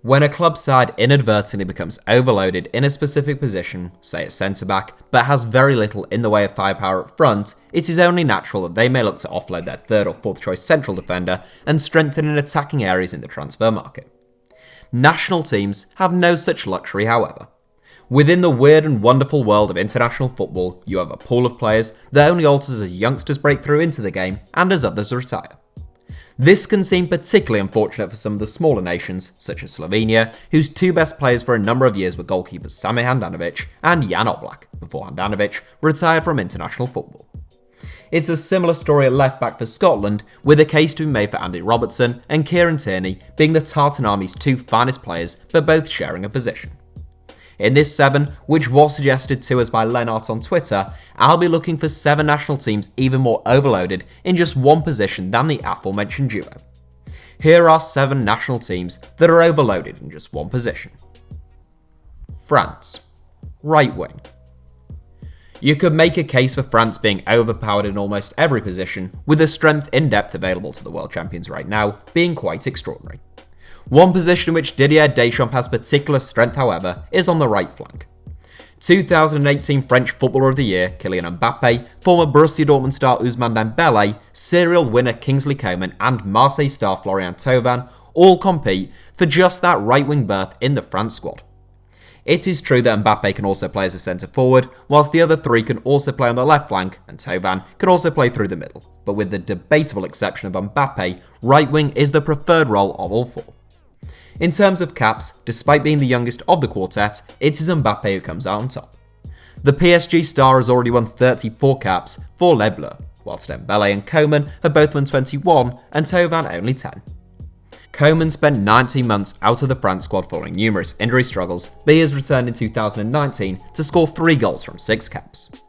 When a club side inadvertently becomes overloaded in a specific position, say at centre-back, but has very little in the way of firepower up front, it is only natural that they may look to offload their third or fourth choice central defender and strengthen in attacking areas in the transfer market. National teams have no such luxury, however. Within the weird and wonderful world of international football, you have a pool of players that only alters as youngsters break through into the game and as others retire. This can seem particularly unfortunate for some of the smaller nations, such as Slovenia, whose two best players for a number of years were goalkeepers Sami Handanovic and Jan Oblak, before Handanovic retired from international football. It's a similar story at left-back for Scotland, with a case to be made for Andy Robertson and Kieran Tierney being the Tartan Army's two finest players, but both sharing a position. In this 7, which was suggested to us by Lennart on Twitter, I'll be looking for 7 national teams even more overloaded in just one position than the aforementioned duo. Here are 7 national teams that are overloaded in just one position. France. Right wing. You could make a case for France being overpowered in almost every position, with the strength in depth available to the world champions right now being quite extraordinary. One position in which Didier Deschamps has particular strength, however, is on the right flank. 2018 French Footballer of the Year, Kylian Mbappe, former Borussia Dortmund star Ousmane Dembele, serial winner Kingsley Coman, and Marseille star Florian Thauvin all compete for just that right-wing berth in the France squad. It is true that Mbappe can also play as a centre-forward, whilst the other 3 can also play on the left flank, and Thauvin can also play through the middle, but with the debatable exception of Mbappe, right-wing is the preferred role of all 4. In terms of caps, despite being the youngest of the quartet, it is Mbappe who comes out on top. The PSG star has already won 34 caps for Les Bleus, whilst Dembele and Coman have both won 21 and Thauvin only 10. Coman spent 19 months out of the France squad following numerous injury struggles, but he has returned in 2019 to score 3 goals from 6 caps.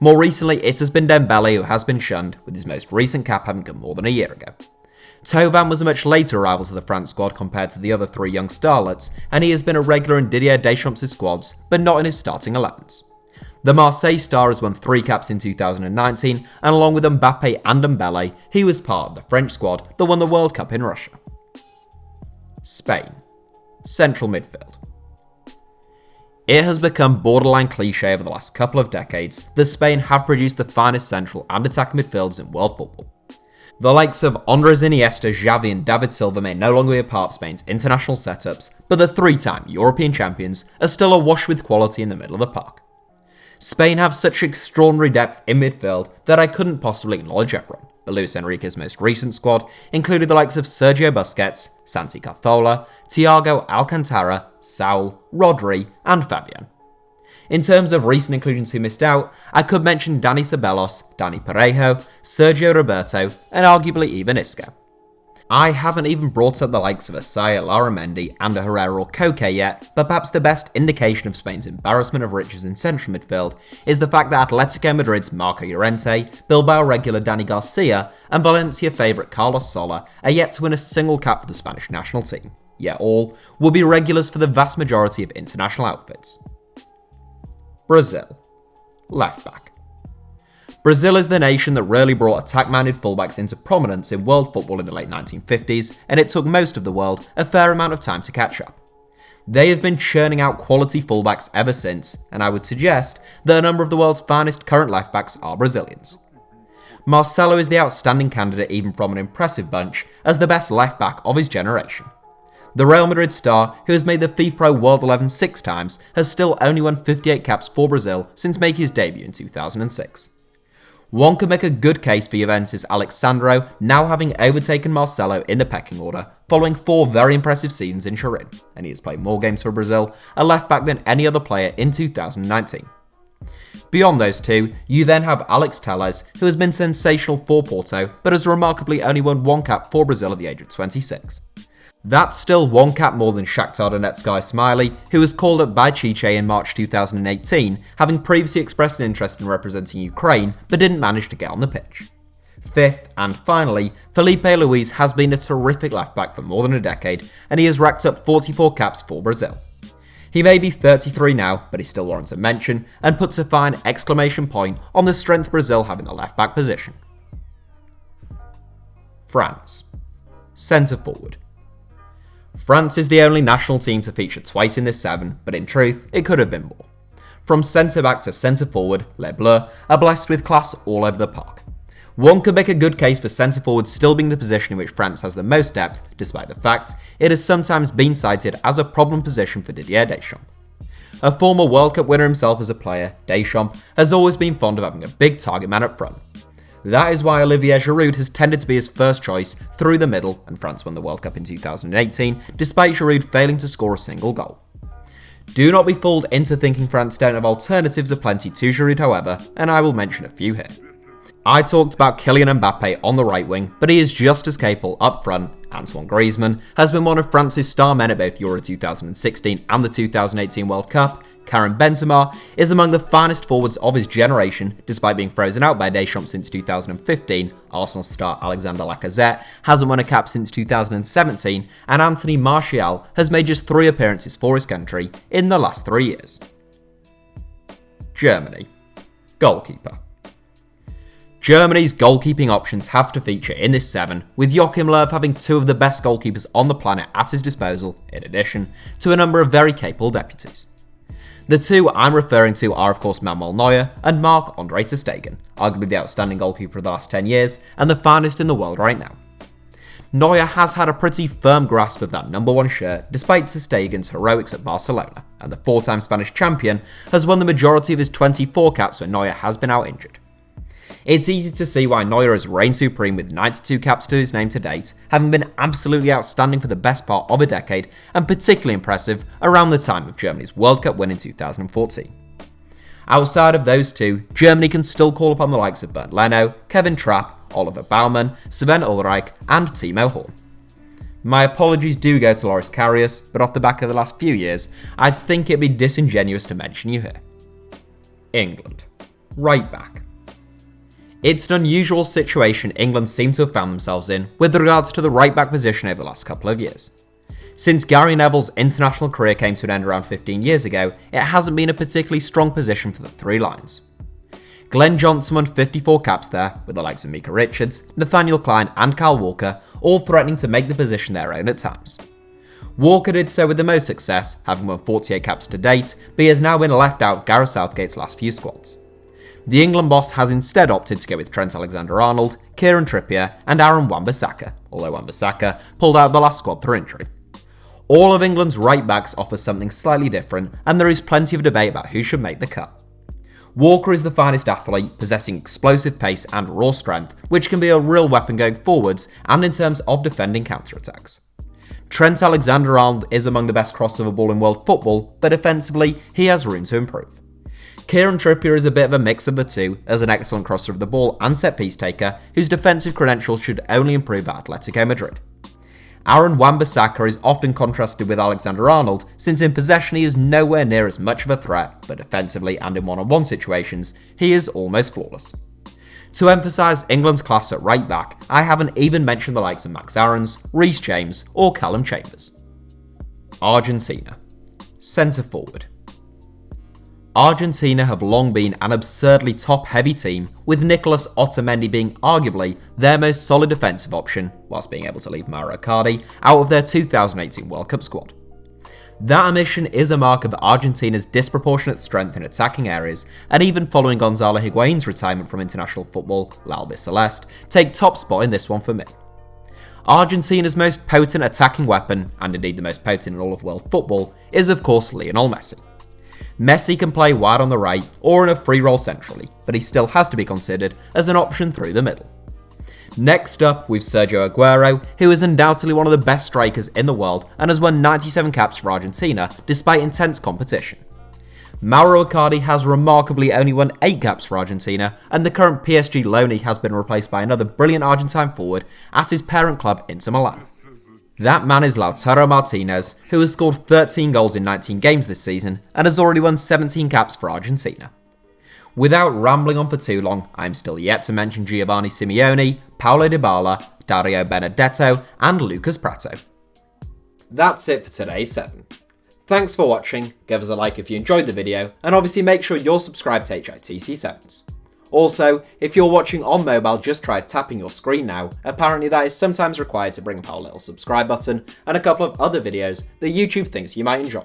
More recently, it has been Dembele who has been shunned, with his most recent cap having come more than a year ago. Thauvin was a much later arrival to the France squad compared to the other 3 young starlets, and he has been a regular in Didier Deschamps' squads, but not in his starting 11s. The Marseille star has won 3 caps in 2019, and along with Mbappe and Dembele, he was part of the French squad that won the World Cup in Russia. Spain. Central midfield. It has become borderline cliche over the last couple of decades that Spain have produced the finest central and attacking midfielders in world football. The likes of Andres Iniesta, Xavi and David Silva may no longer be a part of Spain's international setups, but the 3-time European champions are still awash with quality in the middle of the park. Spain have such extraordinary depth in midfield that I couldn't possibly acknowledge everyone, but Luis Enrique's most recent squad included the likes of Sergio Busquets, Santi Cazorla, Thiago Alcantara, Saul, Rodri and Fabian. In terms of recent inclusions who missed out, I could mention Dani Ceballos, Dani Parejo, Sergio Roberto, and arguably even Isco. I haven't even brought up the likes of Asaya, Larramendi, Ander Herrera or Koke yet, but perhaps the best indication of Spain's embarrassment of riches in central midfield is the fact that Atletico Madrid's Marco Llorente, Bilbao regular Dani Garcia, and Valencia favourite Carlos Sola are yet to win a single cap for the Spanish national team, yet all will be regulars for the vast majority of international outfits. Brazil. Left back. Brazil is the nation that really brought attack-minded fullbacks into prominence in world football in the late 1950s, and it took most of the world a fair amount of time to catch up. They have been churning out quality fullbacks ever since, and I would suggest that a number of the world's finest current left-backs are Brazilians. Marcelo is the outstanding candidate even from an impressive bunch as the best left-back of his generation. The Real Madrid star, who has made the FIFA Pro World 11 6 times, has still only won 58 caps for Brazil since making his debut in 2006. One could make a good case for Juventus' Alexandro now having overtaken Marcelo in the pecking order, following 4 very impressive seasons in Turin, and he has played more games for Brazil, a left-back than any other player in 2019. Beyond those 2, you then have Alex Telles, who has been sensational for Porto, but has remarkably only won 1 cap for Brazil at the age of 26. That's still 1 cap more than Shakhtar Donetsk Guy Smiley, who was called up by Chiche in March 2018, having previously expressed an interest in representing Ukraine, but didn't manage to get on the pitch. 5th, and finally, Felipe Luis has been a terrific left-back for more than a decade, and he has racked up 44 caps for Brazil. He may be 33 now, but he still warrants a mention, and puts a fine exclamation point on the strength Brazil have in the left-back position. France. Centre forward. France is the only national team to feature twice in this 7, but in truth, it could have been more. From centre-back to centre-forward, Les Bleus are blessed with class all over the park. One could make a good case for centre-forward still being the position in which France has the most depth, despite the fact it has sometimes been cited as a problem position for Didier Deschamps. A former World Cup winner himself as a player, Deschamps has always been fond of having a big target man up front. That is why Olivier Giroud has tended to be his first choice through the middle, and France won the World Cup in 2018, despite Giroud failing to score a single goal. Do not be fooled into thinking France don't have alternatives aplenty to Giroud, however, and I will mention a few here. I talked about Kylian Mbappe on the right wing, but he is just as capable up front. Antoine Griezmann has been one of France's star men at both Euro 2016 and the 2018 World Cup. Karim Benzema is among the finest forwards of his generation, despite being frozen out by Deschamps since 2015. Arsenal star Alexander-Lacazette hasn't won a cap since 2017, and Anthony Martial has made just 3 appearances for his country in the last 3 years. Germany. Goalkeeper. Germany's goalkeeping options have to feature in this 7, with Joachim Löw having 2 of the best goalkeepers on the planet at his disposal, in addition to a number of very capable deputies. The 2 I'm referring to are of course Manuel Neuer and Marc-Andre ter Stegen, arguably the outstanding goalkeeper of the last 10 years and the finest in the world right now. Neuer has had a pretty firm grasp of that number 1 shirt despite ter Stegen's heroics at Barcelona, and the 4-time Spanish champion has won the majority of his 24 caps when Neuer has been out injured. It's easy to see why Neuer has reigned supreme with 92 caps to his name to date, having been absolutely outstanding for the best part of a decade and particularly impressive around the time of Germany's World Cup win in 2014. Outside of those 2, Germany can still call upon the likes of Bernd Leno, Kevin Trapp, Oliver Baumann, Sven Ulreich and Timo Horn. My apologies do go to Loris Karius, but off the back of the last few years, I think it'd be disingenuous to mention you here. England. Right back. It's an unusual situation England seem to have found themselves in with regards to the right-back position over the last couple of years. Since Gary Neville's international career came to an end around 15 years ago, it hasn't been a particularly strong position for the 3 lines. Glenn Johnson won 54 caps there, with the likes of Micah Richards, Nathaniel Clyne and Kyle Walker all threatening to make the position their own at times. Walker did so with the most success, having won 48 caps to date, but he has now been left out Gareth Southgate's last few squads. The England boss has instead opted to go with Trent Alexander-Arnold, Kieran Trippier and Aaron Wan-Bissaka, although Wan-Bissaka pulled out of the last squad through injury. All of England's right backs offer something slightly different, and there is plenty of debate about who should make the cut. Walker is the finest athlete, possessing explosive pace and raw strength, which can be a real weapon going forwards and in terms of defending counterattacks. Trent Alexander-Arnold is among the best crossover ball in world football, but defensively he has room to improve. Kieran Trippier is a bit of a mix of the 2, as an excellent crosser of the ball and set-piece taker, whose defensive credentials should only improve at Atletico Madrid. Aaron Wan-Bissaka is often contrasted with Alexander-Arnold, since in possession he is nowhere near as much of a threat, but defensively and in one-on-one situations, he is almost flawless. To emphasise England's class at right back, I haven't even mentioned the likes of Max Aarons, Reece James or Callum Chambers. Argentina. Centre forward. Argentina have long been an absurdly top-heavy team, with Nicolas Otamendi being arguably their most solid defensive option, whilst being able to leave Mauro Icardi out of their 2018 World Cup squad. That omission is a mark of Argentina's disproportionate strength in attacking areas, and even following Gonzalo Higuain's retirement from international football, L'Albiceleste take top spot in this one for me. Argentina's most potent attacking weapon, and indeed the most potent in all of world football, is of course Lionel Messi. Messi can play wide on the right or in a free role centrally, but he still has to be considered as an option through the middle. Next up, we've Sergio Aguero, who is undoubtedly one of the best strikers in the world and has won 97 caps for Argentina despite intense competition. Mauro Icardi has remarkably only won 8 caps for Argentina, and the current PSG loanee has been replaced by another brilliant Argentine forward at his parent club Inter Milan. That man is Lautaro Martinez, who has scored 13 goals in 19 games this season and has already won 17 caps for Argentina. Without rambling on for too long, I'm still yet to mention Giovanni Simeone, Paulo Dybala, Dario Benedetto and Lucas Prato. That's it for today's 7. Thanks for watching, give us a like if you enjoyed the video, and obviously make sure you're subscribed to HITC Sevens. Also, if you're watching on mobile, just try tapping your screen now. Apparently that is sometimes required to bring up our little subscribe button and a couple of other videos that YouTube thinks you might enjoy.